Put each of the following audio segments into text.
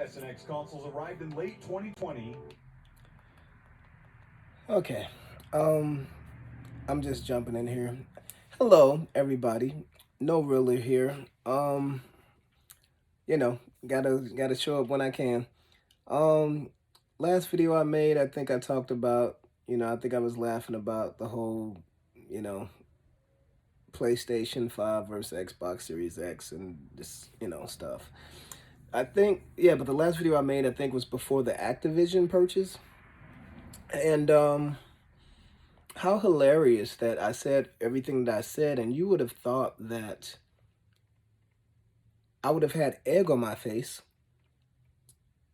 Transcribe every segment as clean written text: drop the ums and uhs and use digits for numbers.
SNX consoles arrived in late 2020. Okay. Um, I'm just jumping in here. Hello, everybody. No Realer here. You know, gotta show up when I can. Um, Last video I made, I think I talked about, I think I was laughing about the whole, you know, PlayStation 5 versus Xbox Series X and this, stuff. I think, yeah, but the last video I made, I think, was before the Activision purchase. And how hilarious that I said everything that I said, and you would have thought that I would have had egg on my face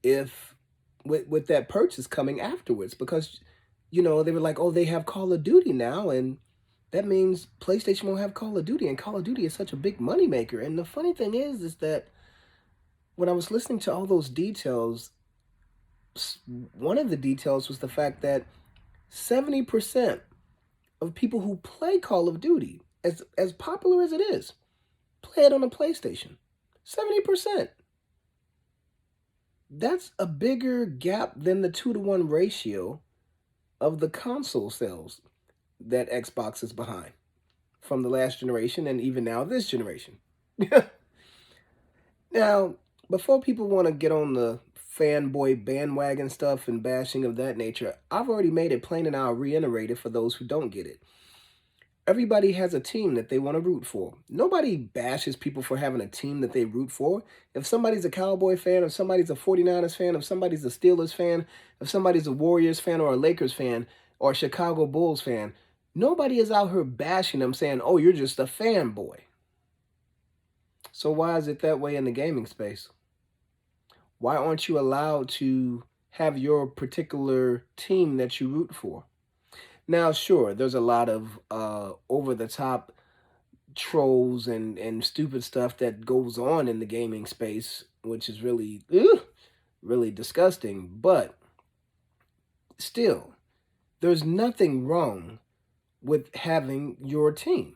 if with that purchase coming afterwards, because they were like, oh, they have Call of Duty now, and that means PlayStation won't have Call of Duty, and Call of Duty is such a big moneymaker. And the funny thing is that when I was listening to all those details, one of the details was the fact that 70% of people who play Call of Duty, as popular as it is, play it on a PlayStation. 70%. That's a bigger gap than the 2-to-1 ratio of the console sales that Xbox is behind from the last generation and even now this generation. Now, before people want to get on the fanboy bandwagon stuff and bashing of that nature, I've already made it plain and I'll reiterate it for those who don't get it. Everybody has a team that they want to root for. Nobody bashes people for having a team that they root for. If somebody's a Cowboy fan, if somebody's a 49ers fan, if somebody's a Steelers fan, if somebody's a Warriors fan or a Lakers fan or a Chicago Bulls fan, nobody is out here bashing them saying, oh, you're just a fanboy. So why is it that way in the gaming space? Why aren't you allowed to have your particular team that you root for? Now, sure, there's a lot of over-the-top trolls and stupid stuff that goes on in the gaming space, which is really, really disgusting. But still, there's nothing wrong with having your team.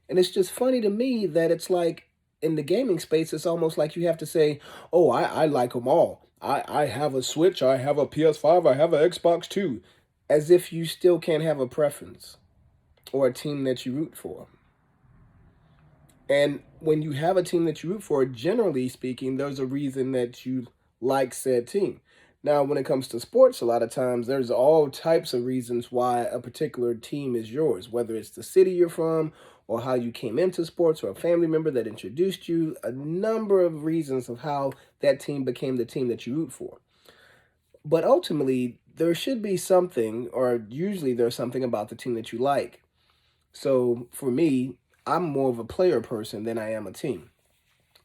And it's just funny to me that it's like in the gaming space, it's almost like you have to say, oh, I like them all. I have a Switch, I have a PS5, I have an Xbox too. As if you still can't have a preference or a team that you root for. And when you have a team that you root for, generally speaking, there's a reason that you like said team. Now, when it comes to sports, a lot of times there's all types of reasons why a particular team is yours, whether it's the city you're from or how you came into sports or a family member that introduced you, a number of reasons of how that team became the team that you root for. But ultimately, there should be something, or usually there's something about the team that you like. So for me, I'm more of a player person than I am a team.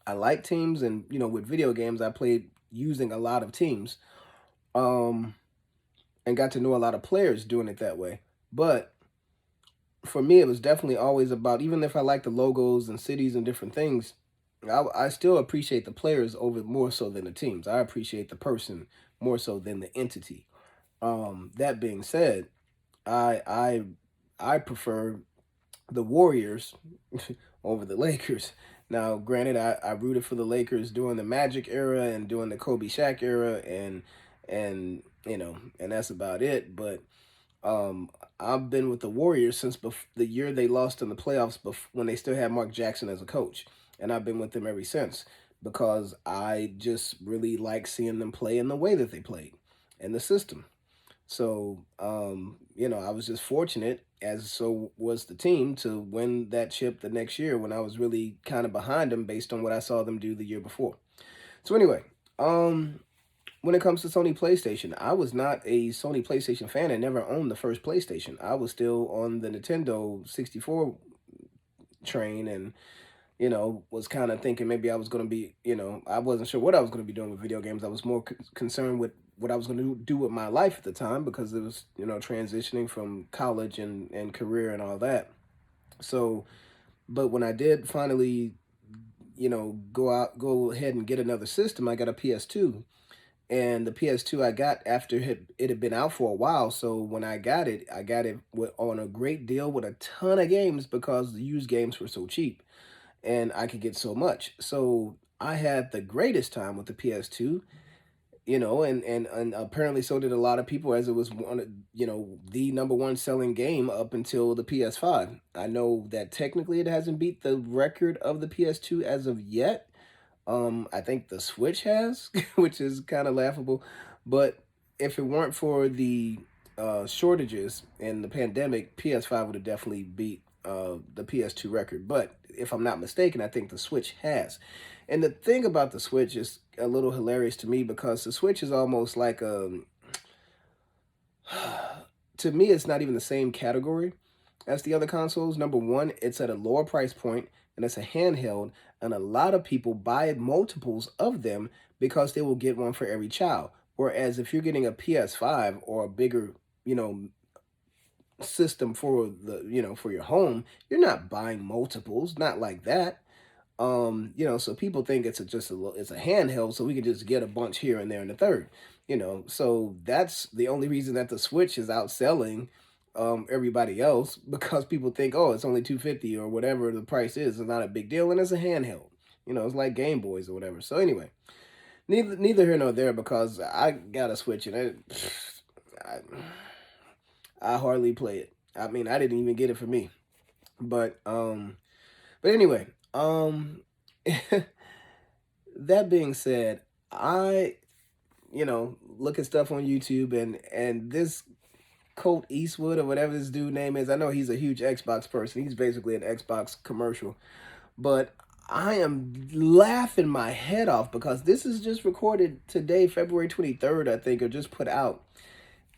I like teams, and with video games, I played using a lot of teams, um, and got to know a lot of players doing it that way. But for me, it was definitely always about, even if I like the logos and cities and different things, I still appreciate the players over more so than the teams. I appreciate the person more so than the entity. That being said, I I I prefer the Warriors over the Lakers. Now, granted, I rooted for the Lakers during the Magic era and during the Kobe Shaq era, and that's about it. But um, I've been with the Warriors since the year they lost in the playoffs, when they still had Mark Jackson as a coach, and I've been with them ever since because I just really like seeing them play in the way that they played and the system. So, I was just fortunate, as so was the team, to win that chip the next year when I was really kind of behind them based on what I saw them do the year before. So anyway, when it comes to Sony PlayStation, I was not a Sony PlayStation fan and never owned the first PlayStation. I was still on the Nintendo 64 train, and was kind of thinking maybe I was going to be, I wasn't sure what I was going to be doing with video games. I was more concerned with what I was going to do with my life at the time, because it was, transitioning from college and career and all that. So, but when I did finally, go ahead and get another system, I got a PS2. And the PS2 I got after it had been out for a while. So when I got it on a great deal with a ton of games because the used games were so cheap and I could get so much. So I had the greatest time with the PS2, and apparently so did a lot of people, as it was one of, the number one selling game up until the PS5. I know that technically it hasn't beat the record of the PS2 as of yet. I think the Switch has, which is kind of laughable. But if it weren't for the shortages and the pandemic, PS5 would have definitely beat the PS2 record. But if I'm not mistaken, I think the Switch has. And the thing about the Switch is a little hilarious to me because the Switch is almost like to me, it's not even the same category as the other consoles. Number one, it's at a lower price point and it's a handheld, and a lot of people buy multiples of them because they will get one for every child. Whereas if you're getting a PS5 or a bigger, you know, system for for your home, you're not buying multiples, not like that. So people think it's a handheld, so we can just get a bunch here and there and the third. So that's the only reason that the Switch is outselling everybody else, because people think, oh, it's only 250 or whatever the price is. It's not a big deal, and it's a handheld. It's like Game Boys or whatever. So anyway, neither here nor there, because I got a Switch and I, I hardly play it. I mean, I didn't even get it for me. But anyway, that being said, I look at stuff on YouTube, and this Colt Eastwood or whatever this dude name is. I know he's a huge Xbox person. He's basically an Xbox commercial. But I am laughing my head off because this is just recorded today, February 23rd, I think, or just put out.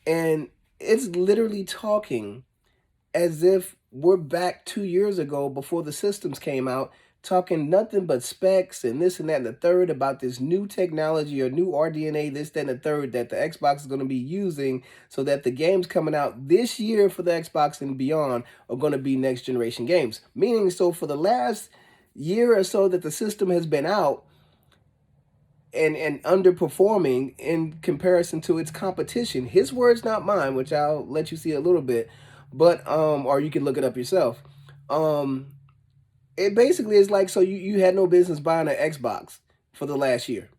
And it's literally talking as if we're back 2 years ago before the systems came out, talking nothing but specs and this and that and the third about this new technology or new RDNA, this, that, and the third that the Xbox is going to be using, so that the games coming out this year for the Xbox and beyond are going to be next generation games. Meaning, so for the last year or so that the system has been out and underperforming in comparison to its competition, his words, not mine, which I'll let you see a little bit, but or you can look it up yourself. It basically is like, so you had no business buying an Xbox for the last year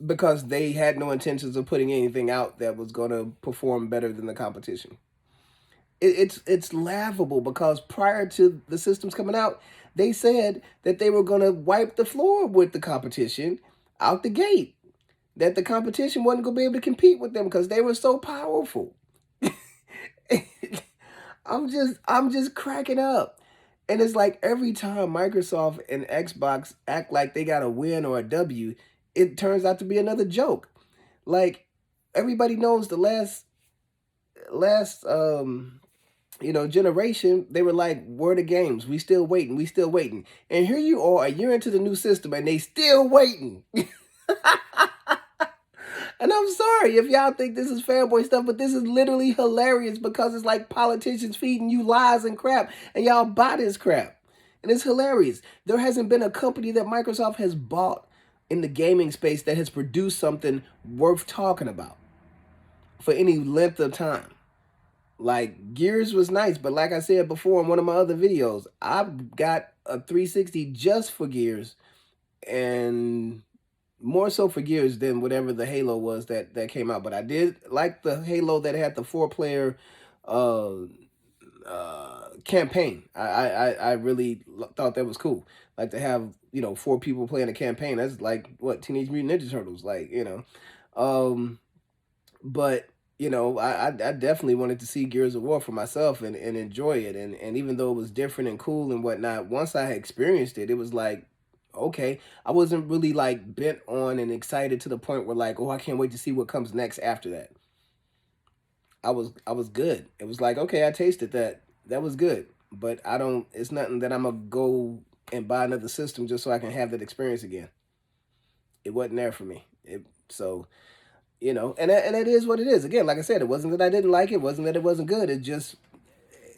because they had no intentions of putting anything out that was going to perform better than the competition. It's laughable because prior to the systems coming out, they said that they were going to wipe the floor with the competition out the gate, that the competition wasn't going to be able to compete with them because they were so powerful. I'm just cracking up. And it's like every time Microsoft and Xbox act like they got a win or a W, it turns out to be another joke. Like, everybody knows the last generation, they were like, where are the games? We still waiting. And here you are a year into the new system and they still waiting. And I'm sorry if y'all think this is fanboy stuff, but this is literally hilarious because it's like politicians feeding you lies and crap, and y'all buy this crap. And it's hilarious. There hasn't been a company that Microsoft has bought in the gaming space that has produced something worth talking about for any length of time. Like, Gears was nice, but like I said before in one of my other videos, I've got a 360 just for Gears, and more so for Gears than whatever the Halo was that came out. But I did like the Halo that had the 4-player campaign. I really thought that was cool. Like, to have 4 people playing a campaign. That's like what Teenage Mutant Ninja Turtles, like. But I definitely wanted to see Gears of War for myself and enjoy it. And even though it was different and cool and whatnot, once I had experienced it, it was like, okay. I wasn't really like bent on and excited to the point where like, oh, I can't wait to see what comes next after that. I was good. It was like, okay, I tasted that. That was good. But it's nothing that I'm gonna go and buy another system just so I can have that experience again. It wasn't there for me. And that is what it is. Again, like I said, it wasn't that I didn't like it, wasn't that it wasn't good. It just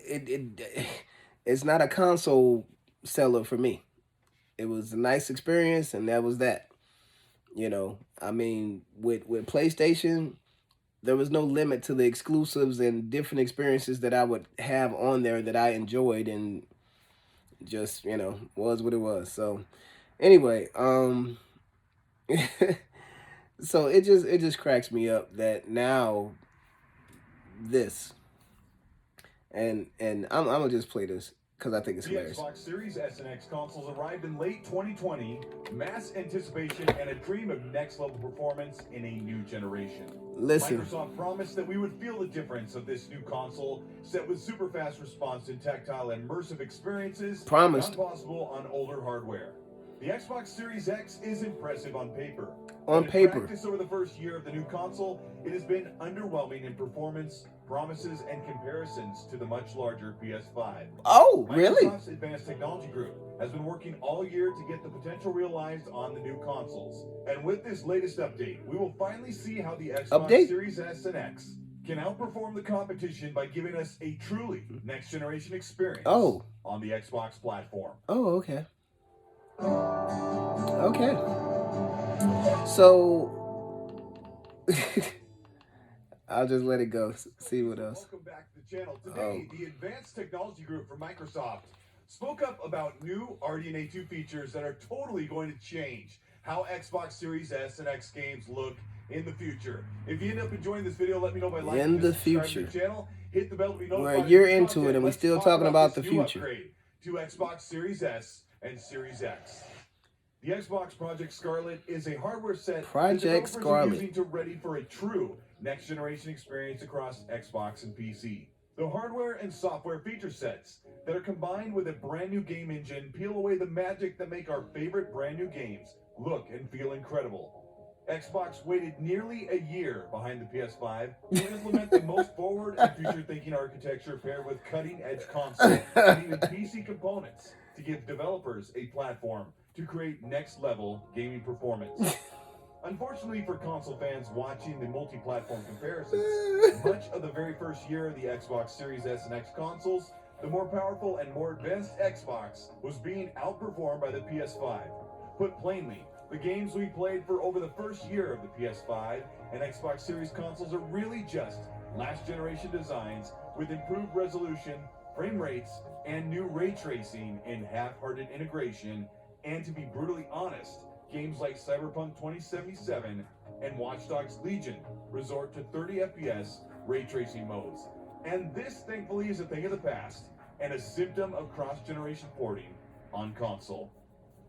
it's not a console seller for me. It was a nice experience, and that was that. I mean, with PlayStation, there was no limit to the exclusives and different experiences that I would have on there that I enjoyed, and just, was what it was. So Anyway, so it just cracks me up that now this and I'm gonna just play this because I think it's The hilarious. Xbox Series S and X consoles arrived in late 2020, mass anticipation and a dream of next-level performance in a new generation. Listen, Microsoft promised that we would feel the difference of this new console, set with super fast response and tactile immersive experiences promised not possible on older hardware. The Xbox Series X is impressive on paper. on But in paper. practice, over the first year of the new console, it has been underwhelming in performance, promises, and comparisons to the much larger PS5. Oh, really? Microsoft's Advanced Technology Group has been working all year to get the potential realized on the new consoles. And with this latest update, we will finally see how the Xbox Series S and X can outperform the competition by giving us a truly next-generation experience on the Xbox platform. Oh, okay. Okay. So I'll just let it go. See what else. Welcome back to the channel. Today, the Advanced Technology Group from Microsoft spoke up about new RDNA 2 features that are totally going to change how Xbox Series S and X games look in the future. If you end up enjoying this video, let me know by liking and subscribing to the channel. Hit the bell to be notified. We're a year into it and we're still talking about the future. Upgrade to Xbox Series S and Series X. The Xbox Project Scarlet is a hardware set Project Scarlet using to ready for a true next-generation experience across Xbox and PC. The hardware and software feature sets that are combined with a brand new game engine peel away the magic that make our favorite brand new games look and feel incredible. Xbox waited nearly a year behind the PS5 to implement the most forward and future-thinking architecture paired with cutting-edge console and even PC components to give developers a platform to create next-level gaming performance. Unfortunately for console fans watching the multi-platform comparisons, much of the very first year of the Xbox Series S and X consoles, the more powerful and more advanced Xbox was being outperformed by the PS5. Put plainly, the games we played for over the first year of the PS5 and Xbox Series consoles are really just last-generation designs with improved resolution, frame rates, and new ray tracing and half-hearted integration. And to be brutally honest, games like Cyberpunk 2077 and Watch Dogs Legion resort to 30 FPS ray tracing modes. And this, thankfully, is a thing of the past and a symptom of cross-generation porting on console.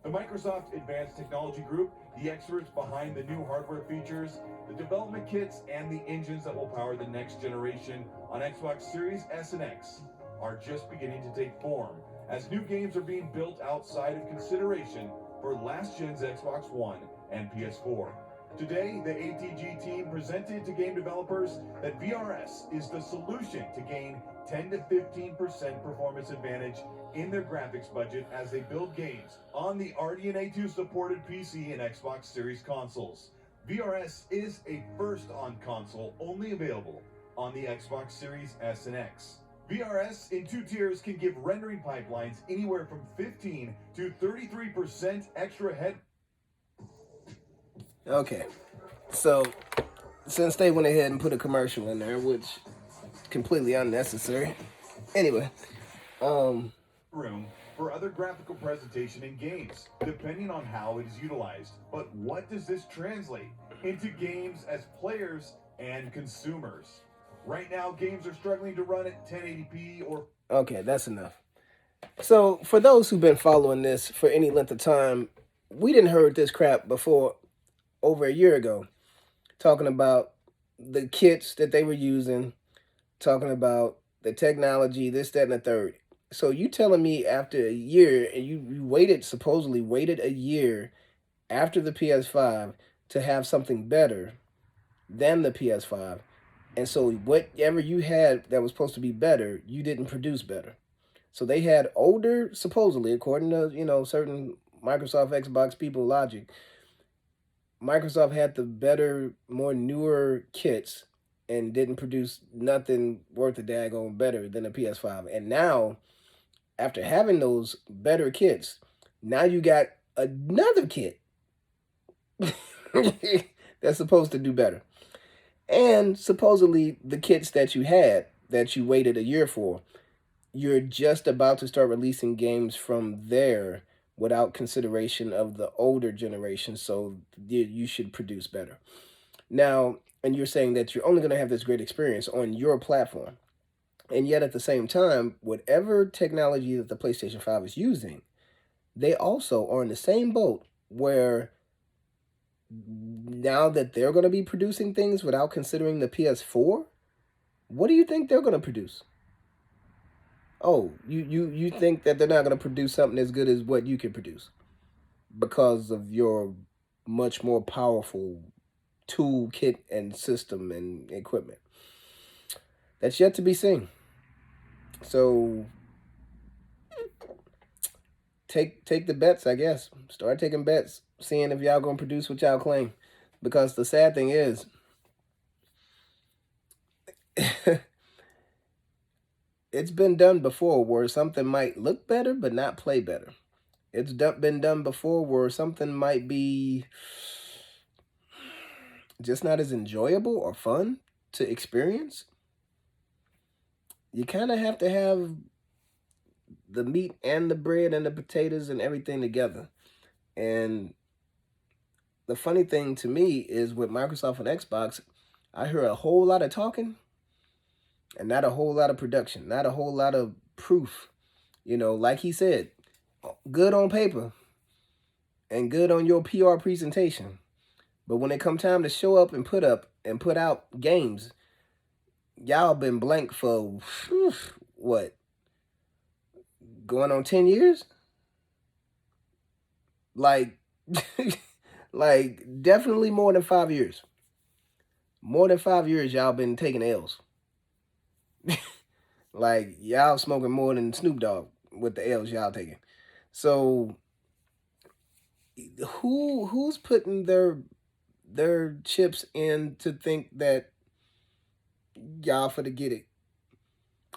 The Microsoft Advanced Technology Group, the experts behind the new hardware features, the development kits, and the engines that will power the next generation on Xbox Series S and X, are just beginning to take form as new games are being built outside of consideration for last gen's Xbox One and PS4. Today, the ATG team presented to game developers that VRS is the solution to gain 10 to 15% performance advantage in their graphics budget as they build games on the RDNA 2 supported PC and Xbox Series consoles. VRS is a first on console only available on the Xbox Series S and X. VRS in 2 tiers can give rendering pipelines anywhere from 15 to 33% extra head. Okay, so since they went ahead and put a commercial in there, which is completely unnecessary. Anyway, room for other graphical presentation in games, depending on how it is utilized. But what does this translate into games as players and consumers? Right now, games are struggling to run at 1080p or... Okay, that's enough. So, for those who've been following this for any length of time, we didn't heard this crap before over a year ago. Talking about the kits that they were using, talking about the technology, this, that, and the third. So, you telling me after a year, and you supposedly waited a year after the PS5 to have something better than the PS5. And so whatever you had that was supposed to be better, you didn't produce better. So they had older, supposedly, according to, certain Microsoft Xbox people logic, Microsoft had the better, more newer kits and didn't produce nothing worth a daggone better than a PS5. And now, after having those better kits, now you got another kit that's supposed to do better. And supposedly the kits that you had, that you waited a year for, you're just about to start releasing games from there without consideration of the older generation. So you should produce better. Now, and you're saying that you're only going to have this great experience on your platform. And yet at the same time, whatever technology that the PlayStation 5 is using, they also are in the same boat where now that they're going to be producing things without considering the PS4, what do you think they're going to produce? Oh, you think that they're not going to produce something as good as what you can produce because of your much more powerful toolkit and system and equipment. That's yet to be seen. So take the bets, I guess. Start taking bets, seeing if y'all gonna produce what y'all claim. Because the sad thing is, it's been done before where something might look better but not play better. It's been done before where something might be just not as enjoyable or fun to experience. You kind of have to have the meat and the bread and the potatoes and everything together. And the funny thing to me is with Microsoft and Xbox, I hear a whole lot of talking and not a whole lot of production, not a whole lot of proof. You know, like he said, good on paper and good on your PR presentation. But when it come time to show up and put out games, y'all been blank for what? Going on 10 years? Like like definitely more than 5 years. More than 5 years y'all been taking L's. Like y'all smoking more than Snoop Dogg with the L's y'all taking. So who's putting their chips in to think that y'all for to get it?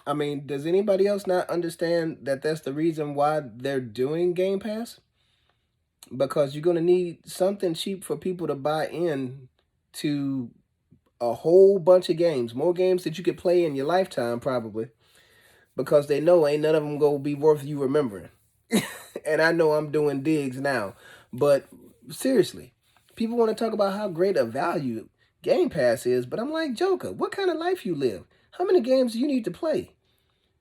I mean, does anybody else not understand that that's the reason why they're doing Game Pass? Because you're going to need something cheap for people to buy in to a whole bunch of games, more games that you could play in your lifetime probably, because they know ain't none of them going to be worth you remembering. And I know I'm doing digs now, but seriously, people want to talk about how great a value Game Pass is, but I'm like, Joker, what kind of life you live? How many games do you need to play?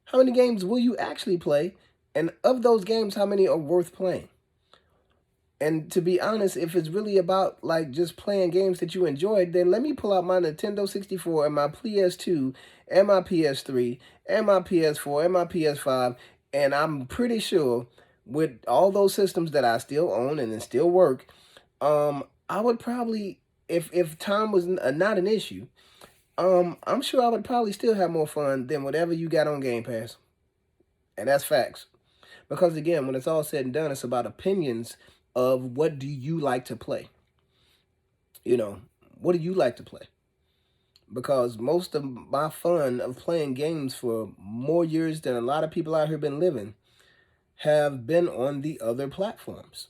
How many games will you actually play? And of those games, how many are worth playing? And to be honest, if it's really about like just playing games that you enjoyed, then let me pull out my Nintendo 64 and my PS2 and my PS3 and my PS4 and my PS5. And I'm pretty sure with all those systems that I still own and still work, I would probably, if time was not an issue, I'm sure I would probably still have more fun than whatever you got on Game Pass. And that's facts. Because again, when it's all said and done, it's about opinions of what do you like to play. You know, what do you like to play? Because most of my fun of playing games for more years than a lot of people out here been living have been on the other platforms.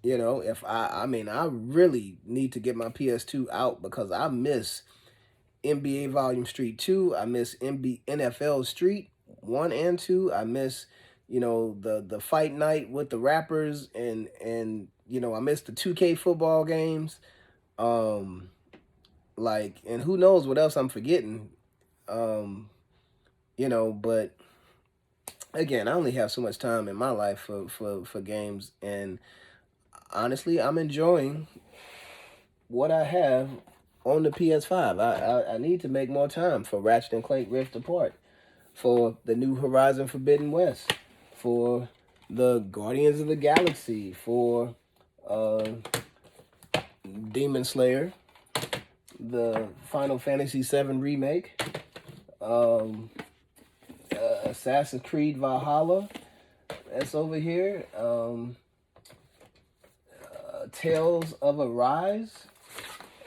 You know, if I mean, I really need to get my PS2 out because I miss NBA Volume Street 2. I miss NFL Street 1 and 2. I miss, you know, the fight night with the rappers and you know, I miss the 2K football games. Like, and who knows what else I'm forgetting. You know, but again, I only have so much time in my life for games, and honestly, I'm enjoying what I have on the PS5. I need to make more time for Ratchet and Clank Rift Apart, for the new Horizon Forbidden West, for the Guardians of the Galaxy, for Demon Slayer, the Final Fantasy VII Remake, Assassin's Creed Valhalla, that's over here, Tales of Arise,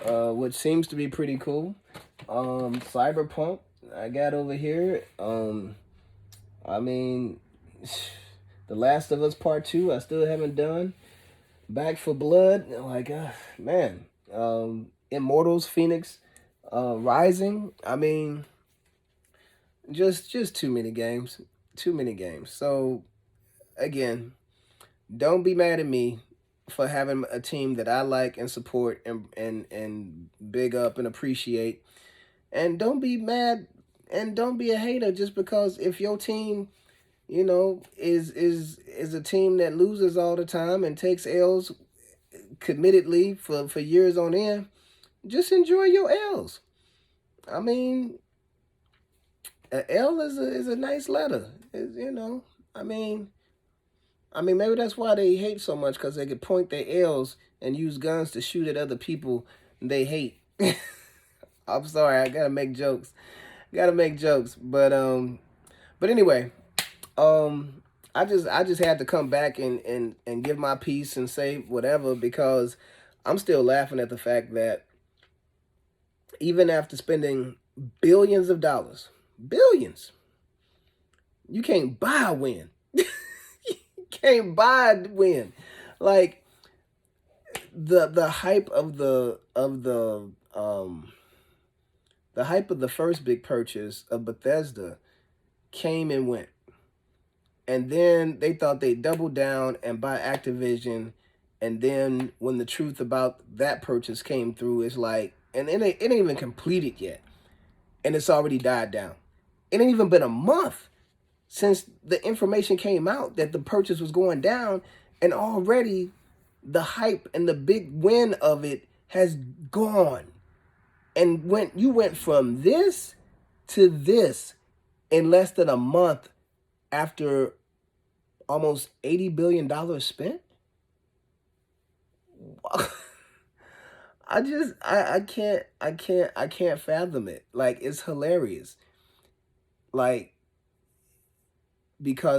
which seems to be pretty cool, Cyberpunk, I got over here, I mean, The Last of Us Part 2, I still haven't done, Back for Blood, like, man, Immortals, Phoenix, Rising, I mean, just too many games, So again, don't be mad at me for having a team that I like and support and big up and appreciate. And don't be mad and don't be a hater just because if your team, is a team that loses all the time and takes L's committedly for years on end, just enjoy your L's. I mean, a L is a nice letter. I mean, maybe that's why they hate so much, because they could point their L's and use guns to shoot at other people they hate. I'm sorry, I gotta make jokes. But anyway, I just had to come back and give my piece and say whatever, because I'm still laughing at the fact that even after spending billions of dollars, billions, you can't buy a win. Can't buy a win. Like the hype of the hype of the first big purchase of Bethesda came and went. And then they thought they'd double down and buy Activision. And then when the truth about that purchase came through, it's like, and it ain't even completed yet. And it's already died down. It ain't even been a month since the information came out that the purchase was going down. And already the hype and the big win of it has gone. And you went from this to this in less than a month after almost $80 billion spent. I can't fathom it. Like, it's hilarious. Like, because